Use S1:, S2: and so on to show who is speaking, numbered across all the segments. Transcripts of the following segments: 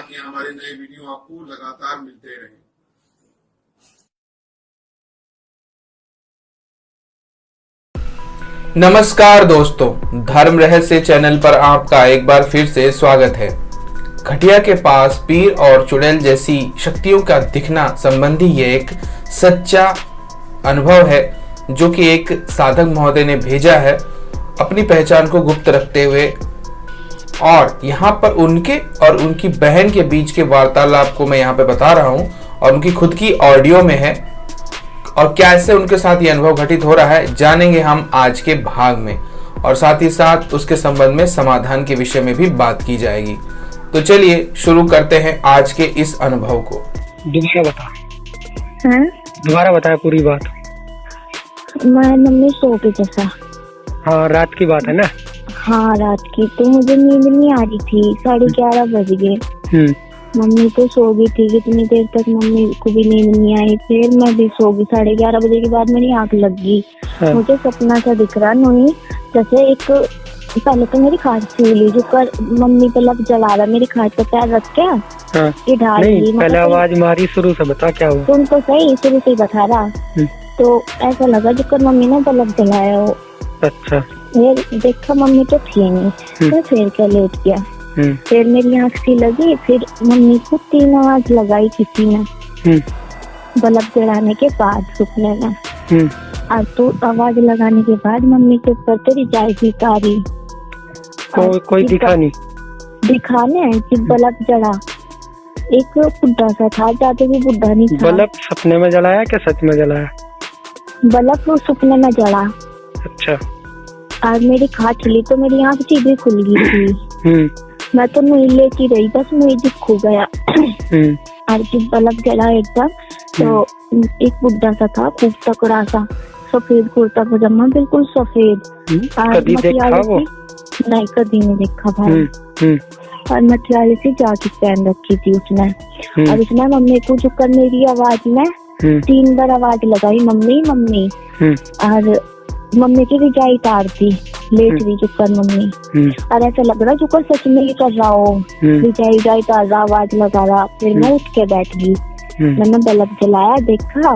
S1: ताकि हमारे नए वीडियो आपको लगातार मिलते रहें।
S2: नमस्कार दोस्तों, धर्म रहस्य चैनल पर आपका एक बार फिर से स्वागत है। खटिया के पास पीर और चुड़ैल जैसी शक्तियों का दिखना संबंधी ये एक सच्चा अनुभव है जो कि एक साधक महोदय ने भेजा है अपनी पहचान को गुप्त रखते हुए, और यहाँ पर उनके और उनकी बहन के बीच के वार्तालाप को मैं यहाँ पे बता रहा हूँ और उनकी खुद की ऑडियो में है। और कैसे उनके साथ ये अनुभव घटित हो रहा है जानेंगे हम आज के भाग में, और साथ ही साथ उसके संबंध में समाधान के विषय में भी बात की जाएगी। तो चलिए शुरू करते हैं आज के इस अनुभव को।
S3: दोबारा बता पूरी बात।
S4: मैं मम्मी सो गई जैसा।
S3: हाँ, रात की बात है ना?
S4: हाँ, रात की। तो मुझे नींद नहीं आ रही थी, 11:30 बज गए। मम्मी तो सो गई थी, कितनी देर तक मम्मी को भी नींद नहीं आई। फिर मैं भी सो गई। 11:30 बजे के बाद मेरी आंख लग गई। मुझे सपना सा दिख रहा नोनी, जैसे एक पहले तो मेरी खाट सीली जो कर मम्मी पे लब जला रहा, मेरी खाट पे पैर रख के ये ढाल दी।
S3: पहले आवाज मारी, शुरू से बता क्या हुआ।
S4: तुम तो सही शुरू से बता रहा। तो ऐसा लगा जो कर मम्मी ने बल्ब जलाया हो।
S3: अच्छा।
S4: फिर देखा मम्मी तो थी नहीं, तो फिर क्या लेट गया। फिर मेरी आँख सी लगी। फिर मम्मी को 3 आवाज लगाई किसी ने बल्ब जलाने के बाद सपने में। और तो आवाज लगाने के बाद मम्मी के ऊपर तेरी जाय भी तारी।
S3: कोई दिखा नहीं?
S4: दिखाने जब बल्ब जला, एक बुढ़ा सा था, ज्यादा भी बुढ़ा नहीं था।
S3: बल्ब सपने में जलाया क्या सच में जलाया?
S4: बल्ब वो सपने में जला।
S3: अच्छा।
S4: और मेरी खाट चली तो मेरी आँख सीधी खुल गई थी। मैं तो नहीं लेती रही, बस मुझे खो गया। और जब बल्ब जला एकदम, तो एक बुढ़ा सा था, खूब तकड़ा सा, सफेद कुर्ता पजामा, बिल्कुल सफेद।
S3: कभी देखा वो?
S4: नहीं, कभी नहीं देखा भाई। और मटियाले से जैकेट पहन रखी थी उसने। और उसने मम्मी को झुककर मेरी आवाज में 3 बार आवाज लगाई, मम्मी मम्मी। और मम्मी की रिजाई तार थी, लेट रही चुपकर मम्मी। और ऐसा लग रहा चुपकर सच में ही कर रहा हो, रिजाई तार रहा, आवाज लगा रहा। फिर मैं उठ के बैठ गई। मैंने बल्ब जलाया, देखा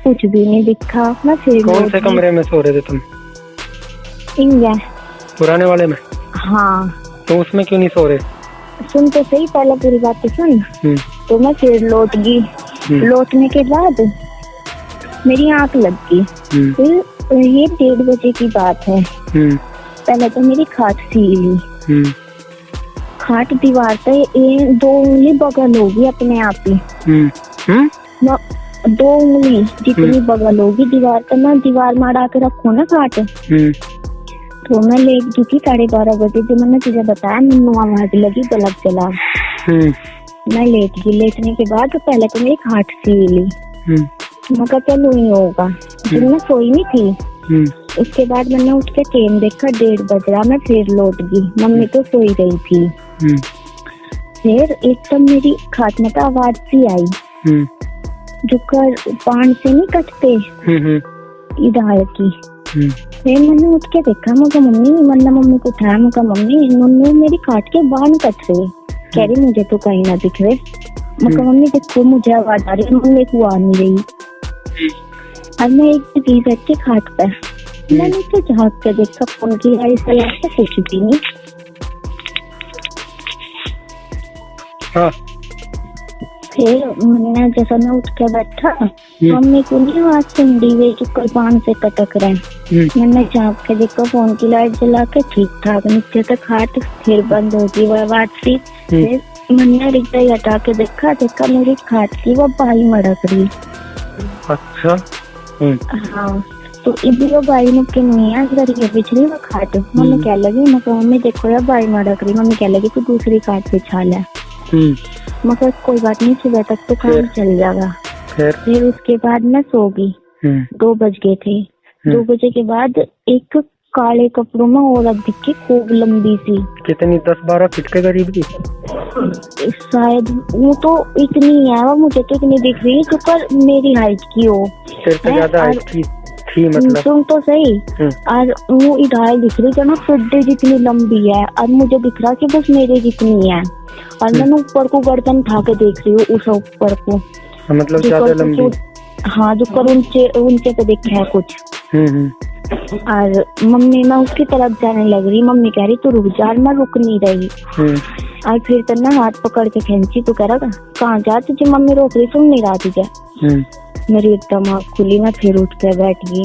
S4: कुछ भी नहीं दिखा। मैं फिर
S3: कौन से कमरे में सो रहे थे तुम?
S4: इंडिया
S3: पुराने वाले में?
S4: हाँ।
S3: तो उसमें क्यों नहीं सो रहे?
S4: सुन तो सही, पहले पूरी बात तो सुन। तो मैं फिर लौट गई। लौटने के बाद मेरी आँख लग गई। फिर ये 1:30 बजे की बात है। पहले तो मेरी खाट सीली। खाट दीवार पे 2 उंगली बगल होगी अपने आप ही। 2 उंगली जितनी बगल होगी दीवार पे। मैं दीवार में अड़ा के रखू ना खाट। तो मैं लेट गई थी 12:30 बजे, जो मैंने तुझे बताया। मैंने आवाज लगी बल्ब जला। मैं लेट गई। लेटने के बाद पहले तो मेरी खाट सीली। मैं कहा चलो ही होगा, मैं सोई नहीं थी। इसके बाद मैंने उठ के टाइम देखा, 1:30 बज रहा। मैं फिर लौट गई, मम्मी तो सोई रही थी। फिर एकदम मेरी खाट में तो आवाज सी आई, जो कर पान से नहीं कटते इधर की। फिर मैंने उठ के देखा, मैं मम्मी, मैंने मम्मी को उठाया। मैं मम्मी नन्नू मेरी खाट के बाल कट रहे। कह रही मुझे तो कहीं ना दिख रहे। मैं मम्मी देखो मुझे आवाज आ रही है। मम्मी को आ नहीं रही। और मैं एक गिर बैठ के खाट पर, मैंने तो झाँक के देखा, फोन की आई सलाह से कुछ भी नहीं।
S3: हाँ।
S4: फिर मैंने जैसा मैं उठ के बैठा, मम्मी को नहीं आवाज सुन रही है जो कल पान से कटक रहे। मैंने झाँक के देखा, फोन की लाइट जला के ठीक ठाक नीचे तक खाट फिर बंद होगी वो आवाज थी। फिर मैंने रिजाई हटा के देखा मेरी खाट की वो बाई मड़क रही।
S3: अच्छा।
S4: हाँ। तो इधर वो बाई नुक्के नहीं है, इधर ये पिछली वो खाट। मम्मी क्या लगी, मम्मी देखो यार बाई मड़क रही। मम्मी क्या लगी, तू दूसरी खाट बिछा ले। मगर कोई बात नहीं, सुबह तक तो काम चल जाएगा। फिर उसके बाद मैं सो गई। 2 बज गए थे। 2 बजे के बाद एक काले कपड़ों में औरत दिखी, खूब लंबी सी।
S3: कितनी? 10-12 फीट के करीब की
S4: शायद। वो तो इतनी है, वो मुझे तो इतनी दिख रही है जो पर मेरी हाइट की हो।
S3: तेरे से ज्यादा हाइट की थी मतलब?
S4: सुन तो सही। और वो इधर दिख रही है ना फिड्डे जितनी लंबी है, और मुझे दिख रहा कि बस मेरे जितनी है, और मैं ऊपर को गर्दन उठा के देख रही हूँ उस ऊपर को,
S3: मतलब ज्यादा लंबी।
S4: हाँ, जो कर ऊंचे पे देखा है कुछ। और मम्मी, मैं उसकी तरफ जाने लग रही, मम्मी कह रही तू रुक जा, मैं रुक नहीं रही। और फिर तो ना हाथ पकड़ के खींची, तो कह रहा कहाँ जा, तुझे मम्मी रोक रही, सुन नहीं रहा तुझे। मेरी एकदम आँख खुली, मैं फिर उठ के बैठ गई।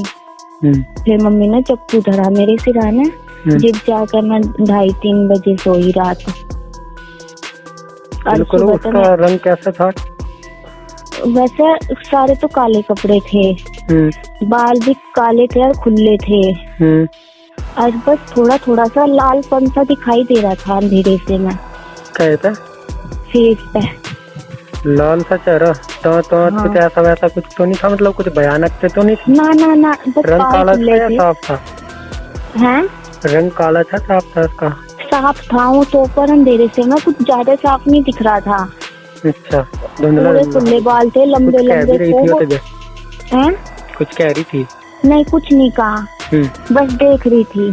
S4: फिर मम्मी ने चप्पू धरा मेरे सिराने, जब जाकर मैं 2:30-3 बजे सोई रात।
S3: बिल्कुल। उसका रंग कैसा था?
S4: वैसे सारे तो काले कपड़े थे, बाल भी काले थे और खुले थे, और बस थोड़ा थोड़ा सा लालपन सा दिखाई दे रहा था अंधेरे से। मैं
S3: कहता
S4: फेस पे
S3: लाल सा चेहरा, हाँ। कुछ ऐसा वैसा कुछ तो नहीं था, मतलब कुछ भयानक से तो नहीं था? ना, बस
S4: रंग काला था या
S3: साफ था? हैं? रंग काला था, साफ था उसका? साफ
S4: था वो तो, पर अंधेरे से मैं कुछ ज्यादा साफ नहीं दिख रहा था।
S3: अच्छा, धुंधला
S4: खुले बाल थे, लंबे लंबे।
S3: कुछ कह रही थी?
S4: नहीं, कुछ नहीं कहा, बस देख रही थी।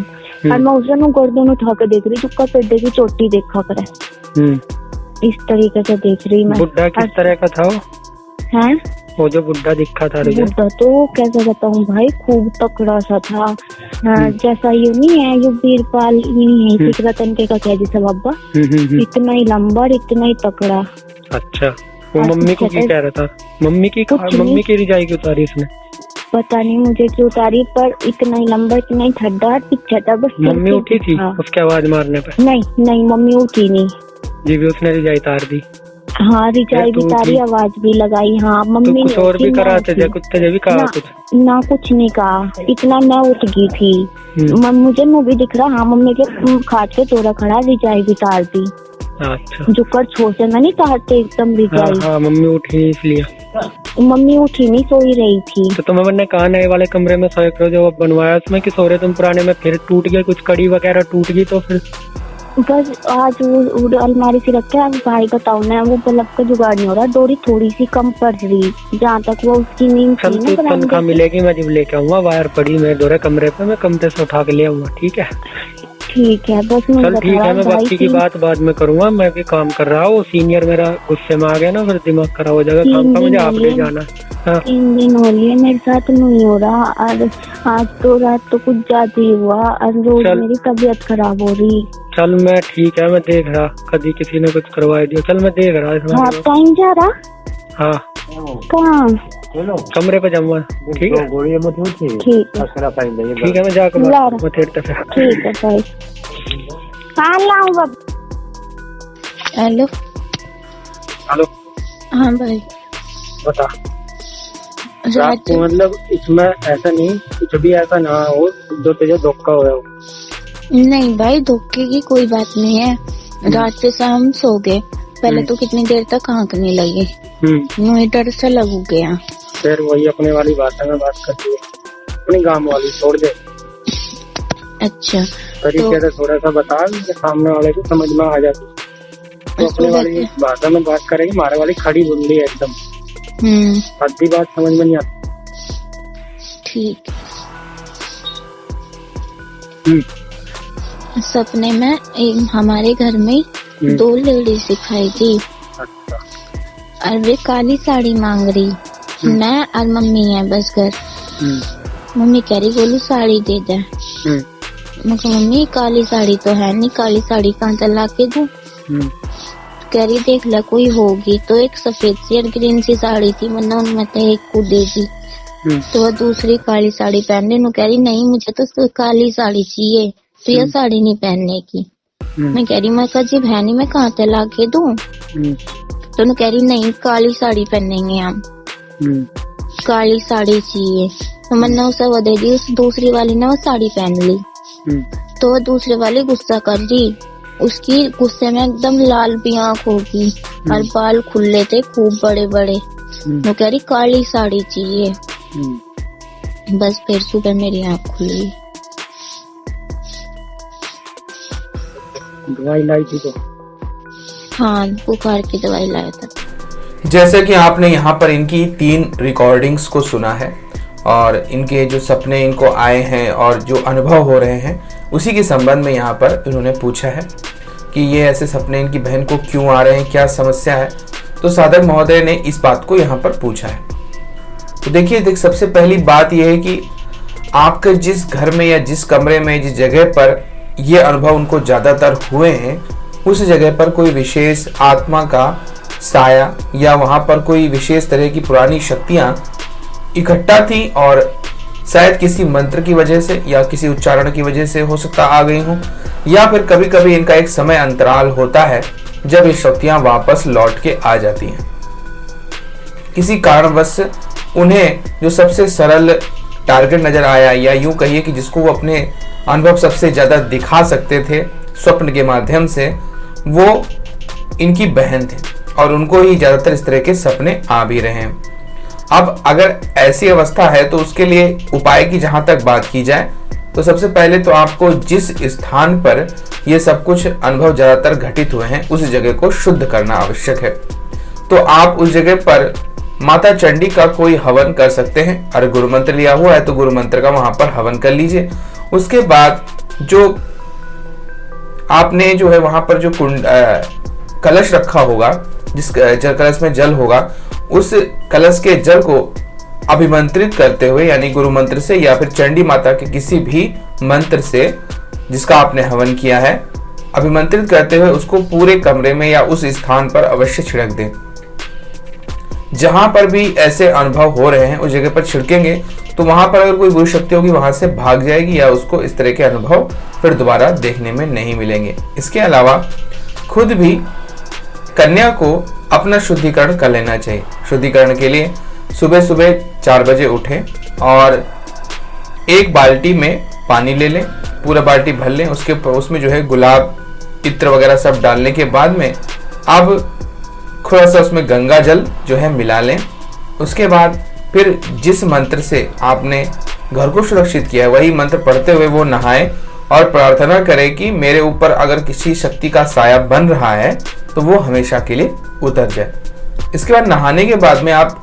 S4: और मैं उसे गर्दन उठा के देख रही, चुपका पेड़े की चोटी देखा करे, इस तरीके से देख रही मैं।
S3: बुड्ढा किस तरह का था वो?
S4: हैं?
S3: वो जो बुड्ढा दिखा था?
S4: बुड्ढा तो कैसे बताऊं भाई, खूब तकड़ा सा था। जैसा यू नहीं है, यू वीरपाल नहीं है, रतन के का क्या जैसा बाबा, इतना ही लंबा, इतना ही तकड़ा।
S3: अच्छा, वो मम्मी को क्या कह रहा था? मम्मी की रिजाई क्यों उतारी इसने?
S4: पता नहीं मुझे क्यों उतारी, पर इतना ही लंबा, इतना ही ठड्डा, पीछे था बस।
S3: मम्मी उठी थी उसके आवाज मारने पर?
S4: नहीं, मम्मी उठी नहीं
S3: जी, भी उसने रिजाई उतार दी।
S4: हाँ, रिजाई भी तारी, आवाज भी लगाई। हाँ, मम्मी
S3: कुछ और भी करा थे, कुछ भी कहा?
S4: कुछ नहीं कहा, इतना मैं उठ गई थी। मुझे मुँह भी दिख रहा। हाँ, मम्मी के खाट के तोड़ा खड़ा, रिजाई भी तार दी।
S3: अच्छा,
S4: जो कर छोड़ से मैं नहीं तारते एकदम रिजाई।
S3: हाँ, मम्मी उठी नहीं इसलिए?
S4: मम्मी उठी नहीं, सोई रही थी।
S3: तो तुम्हें मैंने कहा नए वाले कमरे में सोए करो, जो बनवाया उसमें कि सो रहे तुम पुराने में, फिर टूट गया, कुछ कड़ी वगैरह टूट गई, तो फिर
S4: बस आज वो अलमारी से रख के भाई बताओ ना, वो बल्ब का जुगाड़ नहीं हो रहा, डोरी थोड़ी सी कम पड़ रही, जहाँ तक वो उसकी नींद थी ना।
S3: तनख्वाह मिलेगी, मैं जब लेके आऊंगा, वायर पड़ी मेरे दोरे कमरे पे, मैं कमरे से उठा के ले आऊंगा। ठीक है?
S4: ठीक है, बस
S3: चल ठीक है, मैं बाकी की बात बाद में करूंगा, मैं भी काम कर रहा हूँ। सीनियर मेरा गुस्से में आ गया ना, फिर दिमाग खराब हो जाएगा काम का, मुझे आपने जाना।
S4: 3 दिन हो लिए मेरे साथ नहीं हो रहा, और आज तो रात तो कुछ ज्यादा ही हुआ, और रोज मेरी तबीयत खराब हो रही।
S3: चल मैं ठीक है, मैं देख रहा, कभी किसी ने कुछ करवा दिया। चल मैं देख रहा।
S4: हाँ, टाइम जा रहा।
S3: हाँ,
S4: कहाँ?
S3: कमरे पे जमा। ठीक है, ठीक है, मैं जाकर
S4: ठीक है भाई। कहाँ लाऊं? हेलो। हाँ भाई,
S3: बता। रात को मतलब इसमें ऐसा नहीं, कुछ भी ऐसा ना हो जो तुझे धोखा हो।
S4: नहीं भाई, धोखे की कोई बात नहीं है। रात से हम सो गए, पहले तो कितनी देर तक आंकने लगे, मुझे डर सा लगू गया।
S3: फिर वही अपने वाली बात है, मैं बात करती हूँ अपनी गाँव वाली, छोड़ दे।
S4: अच्छा,
S3: तरीके से थोड़ा सा बता, सामने वाले को समझ में आ जाती। तो अपने वाली भाषा में बात करेगी, हमारे वाली खड़ी बुंदी है एकदम, आधी बात समझ में नहीं आती।
S4: ठीक। सपने में एक हमारे घर में 2 लेडीज दिखाई थी।
S3: अच्छा।
S4: और वे काली साड़ी मांग रही, मैं और मम्मी है बस घर। मम्मी कह रही बोलू साड़ी दे दे। मैं कहा मम्मी काली साड़ी तो है नहीं, काली साड़ी कहाँ से ला के दूं? कह रही देख ले कोई होगी, तो एक सफेद सी और ग्रीन सी साड़ी थी, मैंने उनमें से एक को दे दी। तो वह दूसरी काली साड़ी पहनने नु कह रही नहीं मुझे तो काली साड़ी चाहिए, तो यह साड़ी नहीं पहनने की। मैं कह रही मैं जी बहनी मैं कहाँ से ला के दूं? तो उन्हें कह रही नहीं काली साड़ी पहनेंगे हम, काली साड़ी चाहिए। तो मैंने उसे वो दे दी, उस दूसरी वाली ने वो साड़ी पहन ली। तो वो दूसरी वाली गुस्सा कर रही, उसकी गुस्से में एकदम लाल भी आँख होगी और बाल खुले थे खूब बड़े बड़े। वो कह रही काली साड़ी चाहिए। बस फिर सुबह मेरी आँख खुली।
S3: दवाई लाई थी तो?
S4: हाँ, बुखार की दवाई लाया था।
S2: जैसे कि आपने यहाँ पर इनकी 3 रिकॉर्डिंग्स को सुना है, और इनके जो सपने इनको आए हैं और जो अनुभव हो रहे हैं उसी के संबंध में यहाँ पर इन्होंने पूछा है कि ये ऐसे सपने इनकी बहन को क्यों आ रहे हैं, क्या समस्या है। तो साधक महोदय ने इस बात को यहाँ पर पूछा है। तो देखिए, सबसे पहली बात यह है कि आपके जिस घर में या जिस कमरे में, जिस जगह पर ये अनुभव उनको ज़्यादातर हुए हैं, उस जगह पर कोई विशेष आत्मा का साया या वहाँ पर कोई विशेष तरह की पुरानी शक्तियाँ इकट्ठा थी और शायद किसी मंत्र की वजह से या किसी उच्चारण की वजह से हो सकता आ गई हो, या फिर कभी कभी इनका एक समय अंतराल होता है जब ये शक्तियाँ वापस लौट के आ जाती हैं। किसी कारणवश उन्हें जो सबसे सरल टारगेट नजर आया, या यूं कहिए कि जिसको वो अपने अनुभव सबसे ज्यादा दिखा सकते थे स्वप्न के माध्यम से, वो इनकी बहन थे और उनको ही ज्यादातर इस तरह के सपने आ भी रहे हैं। अब अगर ऐसी अवस्था है तो उसके लिए उपाय की जहां तक बात की जाए तो सबसे पहले तो आपको जिस स्थान पर ये सब कुछ अनुभव ज्यादातर घटित हुए हैं उस जगह को शुद्ध करना आवश्यक है। तो आप उस जगह पर माता चंडी का कोई हवन कर सकते हैं। अगर गुरु मंत्र लिया हुआ है तो गुरु मंत्र का वहां पर हवन कर लीजिए। उसके बाद जो आपने जो है वहां पर जो कलश रखा होगा, जिस कलश में जल होगा, उस कलश के जल को अभिमंत्रित करते हुए, यानी गुरु मंत्र से या फिर चंडी माता के किसी भी मंत्र से जिसका आपने हवन किया है, अभिमंत्रित करते हुए उसको पूरे कमरे में या उस स्थान पर अवश्य छिड़क दें। जहां पर भी ऐसे अनुभव हो रहे हैं उस जगह पर छिड़केंगे तो वहां पर अगर कोई बुरी शक्ति होगी वहां से भाग जाएगी या उसको इस तरह के अनुभव फिर दोबारा देखने में नहीं मिलेंगे। इसके अलावा खुद भी कन्या को अपना शुद्धिकरण कर लेना चाहिए। शुद्धिकरण के लिए सुबह सुबह 4 बजे उठें और एक बाल्टी में पानी ले लें, पूरा बाल्टी भर लें। उसमें जो है गुलाब इत्र वगैरह सब डालने के बाद में अब थोड़ा सा उसमें गंगा जल जो है मिला लें। उसके बाद फिर जिस मंत्र से आपने घर को सुरक्षित किया है वही मंत्र पढ़ते हुए वो नहाए और प्रार्थना करें कि मेरे ऊपर अगर किसी शक्ति का साया बन रहा है तो वो हमेशा के लिए उतर जाए। इसके बाद नहाने के बाद में आप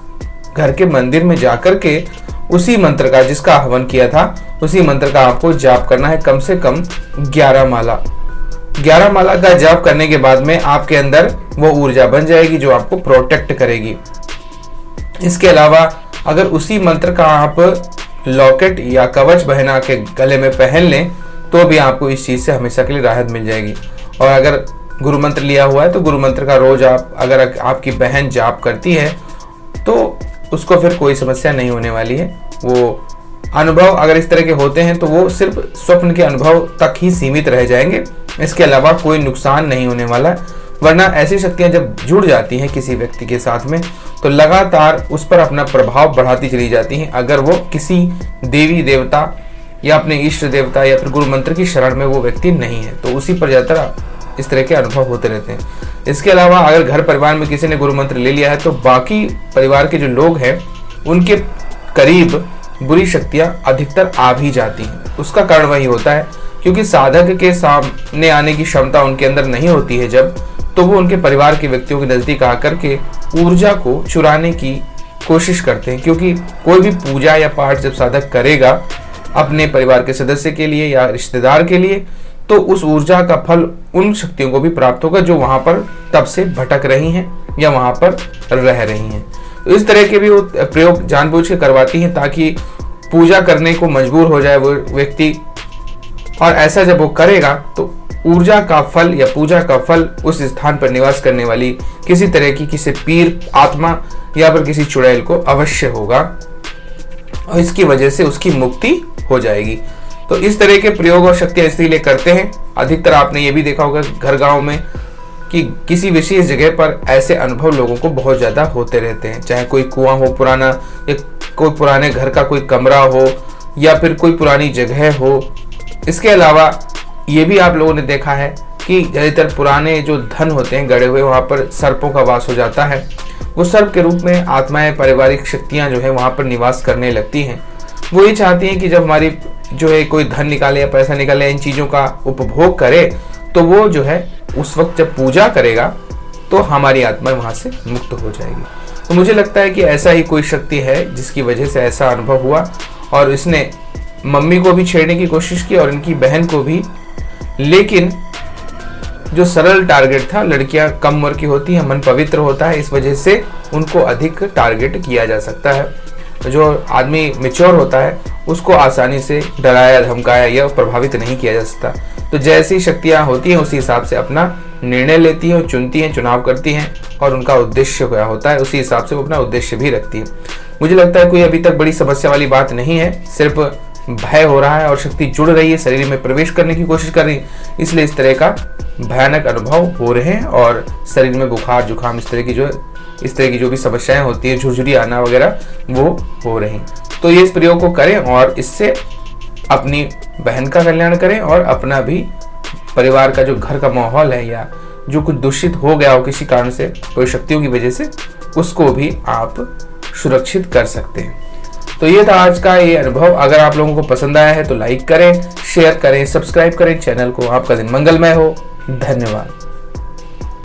S2: घर के मंदिर में जाकर के उसी मंत्र का, जिसका हवन किया था, उसी मंत्र का आपको जाप करना है कम से कम 11 माला। 11 माला का जाप करने के बाद में आपके अंदर वो ऊर्जा बन जाएगी जो आपको प्रोटेक्ट करेगी। इसके अलावा अगर उसी मंत्र का आप लॉकेट या कवच बहना के गले में पहन लें तो भी आपको इस चीज से हमेशा के लिए राहत मिल जाएगी। और अगर गुरु मंत्र लिया हुआ है तो गुरु मंत्र का रोज अगर आपकी बहन जाप करती है तो उसको फिर कोई समस्या नहीं होने वाली है। वो अनुभव अगर इस तरह के होते हैं तो वो सिर्फ स्वप्न के अनुभव तक ही सीमित रह जाएंगे, इसके अलावा कोई नुकसान नहीं होने वाला है। वरना ऐसी शक्तियां जब जुड़ जाती हैं किसी व्यक्ति के साथ में तो लगातार उस पर अपना प्रभाव बढ़ाती चली जाती हैं। अगर वो किसी देवी देवता या अपने इष्ट देवता या फिर गुरु मंत्र की शरण में वो व्यक्ति नहीं है तो उसी पर ज्यादातर इस तरह के अनुभव होते रहते हैं। इसके अलावा अगर घर परिवार में किसी ने गुरु मंत्र ले लिया है तो बाकी परिवार के जो लोग हैं उनके करीब बुरी शक्तियां अधिकतर आ भी जाती हैं। उसका कारण वही होता है क्योंकि साधक के सामने आने की क्षमता उनके अंदर नहीं होती है जब, तो वो उनके परिवार के व्यक्तियों के नजदीक आकर के ऊर्जा को चुराने की कोशिश करते हैं। क्योंकि कोई भी पूजा या पाठ जब साधक करेगा अपने परिवार के सदस्य के लिए या रिश्तेदार के लिए तो उस ऊर्जा का फल उन शक्तियों को भी प्राप्त होगा जो वहां पर तब से भटक रही हैं या वहां पर रह रही हैं। तो इस तरह के भी वो प्रयोग जानबूझ के करवाती हैं ताकि पूजा करने को मजबूर हो जाए वो व्यक्ति, और ऐसा जब वो करेगा तो ऊर्जा का फल या पूजा का फल उस स्थान पर निवास करने वाली किसी तरह की किसी पीर आत्मा या फिर किसी चुड़ैल को अवश्य होगा और इसकी वजह से उसकी मुक्ति हो जाएगी। तो इस तरह के प्रयोग और शक्तियां इसीलिए करते हैं। अधिकतर आपने ये भी देखा होगा घर गांव में कि किसी विशेष जगह पर ऐसे अनुभव लोगों को बहुत ज्यादा होते रहते हैं, चाहे कोई कुआं हो पुराना या कोई पुराने घर का कोई कमरा हो या फिर कोई पुरानी जगह हो। इसके अलावा ये भी आप लोगों ने देखा है कि ज्यादातर पुराने जो धन होते हैं गड़े हुए वहां पर सर्पों का वास हो जाता है। वो सर्प के रूप में आत्माएं, पारिवारिक शक्तियां जो है वहां पर निवास करने लगती हैं। वो ये चाहती हैं कि जब हमारी जो है कोई धन निकाले या पैसा निकाले, इन चीजों का उपभोग करे, तो वो जो है उस वक्त जब पूजा करेगा तो हमारी आत्मा वहां से मुक्त हो जाएगी। तो मुझे लगता है कि ऐसा ही कोई शक्ति है जिसकी वजह से ऐसा अनुभव हुआ और इसने मम्मी को भी छेड़ने की कोशिश की और इनकी बहन को भी। लेकिन जो सरल टारगेट था, लड़कियां कम उम्र की होती हैं, मन पवित्र होता है, इस वजह से उनको अधिक टारगेट किया जा सकता है। जो आदमी मैच्योर होता है उसको आसानी से डराया धमकाया या प्रभावित नहीं किया जा सकता। तो जैसी शक्तियां होती हैं उसी हिसाब से अपना निर्णय लेती हैं और चुनती हैं, चुनाव करती हैं और उनका उद्देश्य क्या होता है उसी हिसाब से वो अपना उद्देश्य भी रखती है। मुझे लगता है कोई अभी तक बड़ी समस्या वाली बात नहीं है, सिर्फ भय हो रहा है और शक्ति जुड़ रही है, शरीर में प्रवेश करने की कोशिश कर रही है, इसलिए इस तरह का भयानक अनुभव हो रहे हैं और शरीर में बुखार जुकाम इस तरह की जो भी समस्याएं होती है, झुरझुरी आना वगैरह, वो हो रही। तो ये इस प्रयोग को करें और इससे अपनी बहन का कल्याण करें और अपना भी परिवार का जो घर का माहौल है या जो कुछ दूषित हो गया हो किसी कारण से कोई शक्तियों की वजह से, उसको भी आप सुरक्षित कर सकते हैं। तो ये था आज का ये अनुभव। अगर आप लोगों को पसंद आया है तो लाइक करें, शेयर करें, सब्सक्राइब करें चैनल को। आपका दिन मंगलमय हो। धन्यवाद।